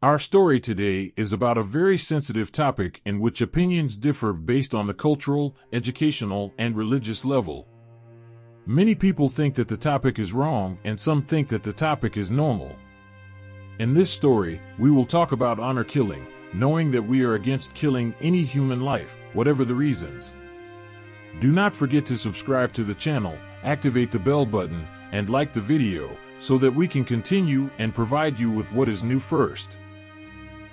Our story today is about a very sensitive topic in which opinions differ based on the cultural, educational, and religious level. Many people think that the topic is wrong, and some think that the topic is normal. In this story, we will talk about honor killing, knowing that we are against killing any human life, whatever the reasons. Do not forget to subscribe to the channel, activate the bell button, and like the video, so that we can continue and provide you with what is new first.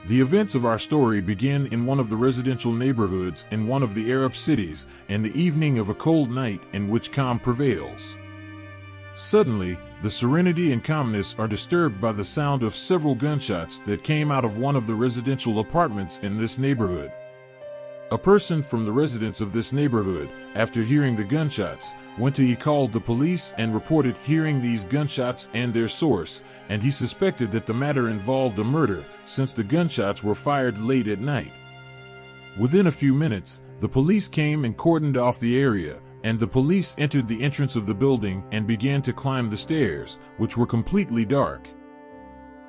The events of our story begin in one of the residential neighborhoods in one of the Arab cities, in the evening of a cold night in which calm prevails. Suddenly, the serenity and calmness are disturbed by the sound of several gunshots that came out of one of the residential apartments in this neighborhood. A person from the residents of this neighborhood, after hearing the gunshots, he called the police and reported hearing these gunshots and their source, and he suspected that the matter involved a murder, since the gunshots were fired late at night. Within a few minutes, the police came and cordoned off the area, and the police entered the entrance of the building and began to climb the stairs, which were completely dark.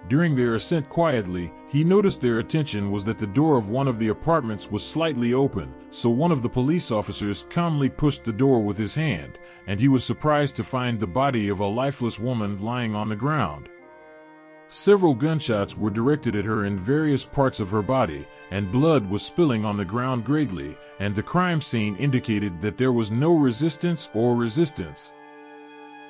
During their ascent quietly, he noticed their attention was that the door of one of the apartments was slightly open, so one of the police officers calmly pushed the door with his hand, and he was surprised to find the body of a lifeless woman lying on the ground. Several gunshots were directed at her in various parts of her body, and blood was spilling on the ground greatly, and the crime scene indicated that there was no resistance or resistance.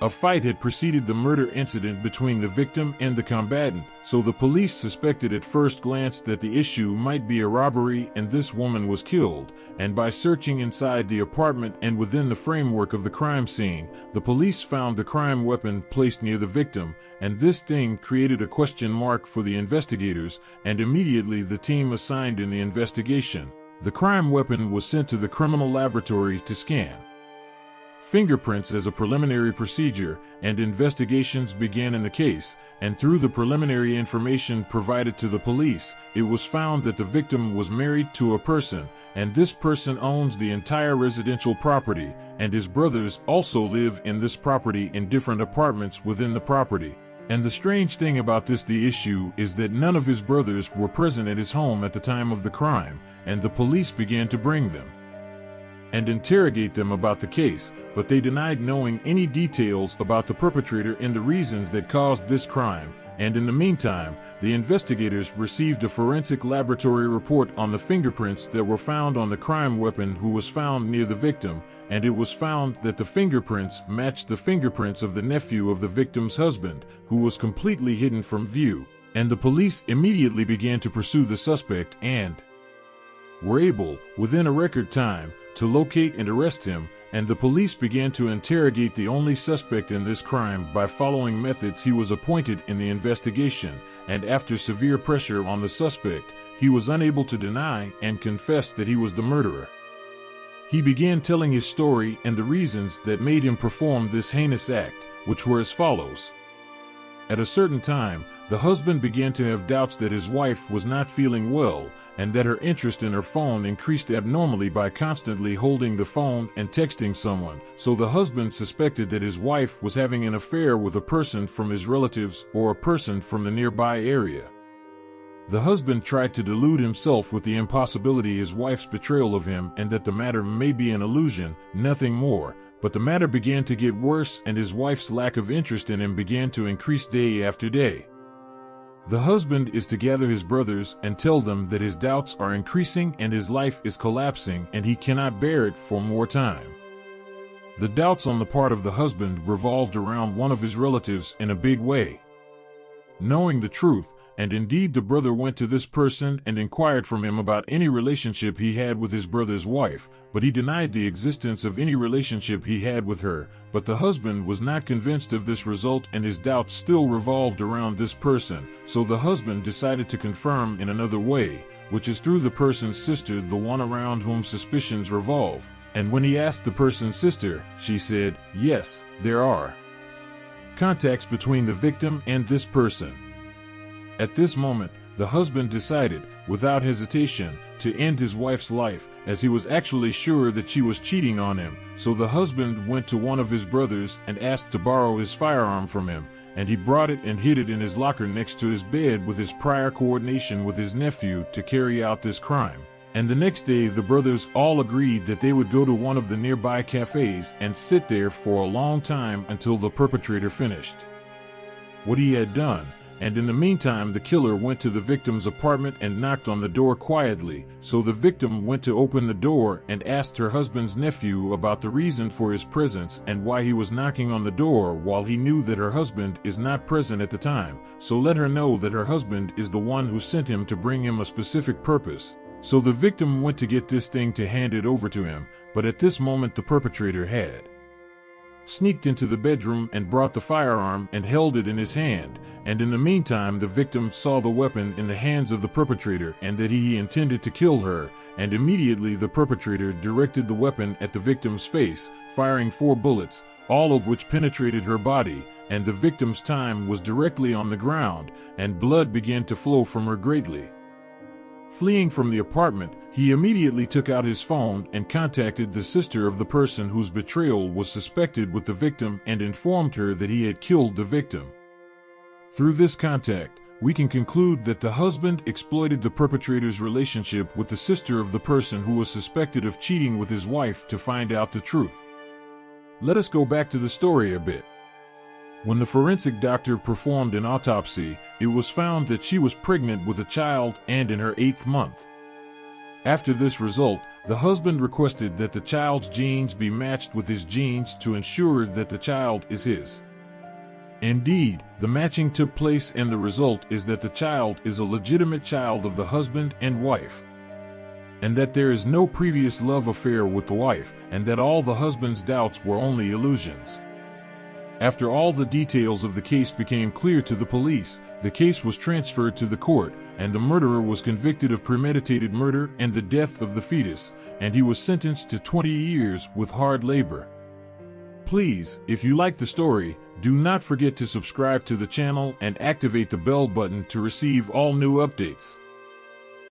A fight had preceded the murder incident between the victim and the combatant, so the police suspected at first glance that the issue might be a robbery and this woman was killed, and by searching inside the apartment and within the framework of the crime scene, the police found the crime weapon placed near the victim, and this thing created a question mark for the investigators, and immediately the team assigned in the investigation. The crime weapon was sent to the criminal laboratory to scan fingerprints as a preliminary procedure, and investigations began in the case, and through the preliminary information provided to the police, it was found that the victim was married to a person, and this person owns the entire residential property, and his brothers also live in this property in different apartments within the property. And the strange thing about the issue is that none of his brothers were present at his home at the time of the crime, and the police began to bring them and interrogate them about the case, but they denied knowing any details about the perpetrator and the reasons that caused this crime. And in the meantime, the investigators received a forensic laboratory report on the fingerprints that were found on the crime weapon who was found near the victim, and it was found that the fingerprints matched the fingerprints of the nephew of the victim's husband, who was completely hidden from view. And the police immediately began to pursue the suspect and were able, within a record time, to locate and arrest him, and the police began to interrogate the only suspect in this crime by following methods he was appointed in the investigation, and after severe pressure on the suspect, he was unable to deny and confess that he was the murderer. He began telling his story and the reasons that made him perform this heinous act, which were as follows. At a certain time, the husband began to have doubts that his wife was not feeling well, and that her interest in her phone increased abnormally by constantly holding the phone and texting someone, so the husband suspected that his wife was having an affair with a person from his relatives or a person from the nearby area. The husband tried to delude himself with the impossibility his wife's betrayal of him and that the matter may be an illusion, nothing more, but the matter began to get worse and his wife's lack of interest in him began to increase day after day. The husband is to gather his brothers and tell them that his doubts are increasing and his life is collapsing and he cannot bear it for more time. The doubts on the part of the husband revolved around one of his relatives in a big way. Knowing the truth, and indeed the brother went to this person and inquired from him about any relationship he had with his brother's wife, but he denied the existence of any relationship he had with her, but the husband was not convinced of this result and his doubts still revolved around this person, so the husband decided to confirm in another way, which is through the person's sister, the one around whom suspicions revolve. And when he asked the person's sister, she said, yes, there are contacts between the victim and this person. At this moment, the husband decided, without hesitation, to end his wife's life, as he was actually sure that she was cheating on him, so the husband went to one of his brothers and asked to borrow his firearm from him, and he brought it and hid it in his locker next to his bed with his prior coordination with his nephew to carry out this crime. And the next day the brothers all agreed that they would go to one of the nearby cafes and sit there for a long time until the perpetrator finished what he had done. And in the meantime the killer went to the victim's apartment and knocked on the door quietly, so the victim went to open the door and asked her husband's nephew about the reason for his presence and why he was knocking on the door while he knew that her husband is not present at the time, so let her know that her husband is the one who sent him to bring him a specific purpose. So the victim went to get this thing to hand it over to him, but at this moment the perpetrator had sneaked into the bedroom and brought the firearm and held it in his hand, and in the meantime the victim saw the weapon in the hands of the perpetrator and that he intended to kill her, and immediately the perpetrator directed the weapon at the victim's face, firing 4 bullets, all of which penetrated her body, and the victim's time was directly on the ground, and blood began to flow from her greatly. Fleeing from the apartment, he immediately took out his phone and contacted the sister of the person whose betrayal was suspected with the victim and informed her that he had killed the victim. Through this contact, we can conclude that the husband exploited the perpetrator's relationship with the sister of the person who was suspected of cheating with his wife to find out the truth. Let us go back to the story a bit. When the forensic doctor performed an autopsy, it was found that she was pregnant with a child and in her 8th month. After this result, the husband requested that the child's genes be matched with his genes to ensure that the child is his. Indeed, the matching took place and the result is that the child is a legitimate child of the husband and wife. And that there is no previous love affair with the wife, and that all the husband's doubts were only illusions. After all the details of the case became clear to the police, the case was transferred to the court, and the murderer was convicted of premeditated murder and the death of the fetus, and he was sentenced to 20 years with hard labor. Please, if you like the story, do not forget to subscribe to the channel and activate the bell button to receive all new updates.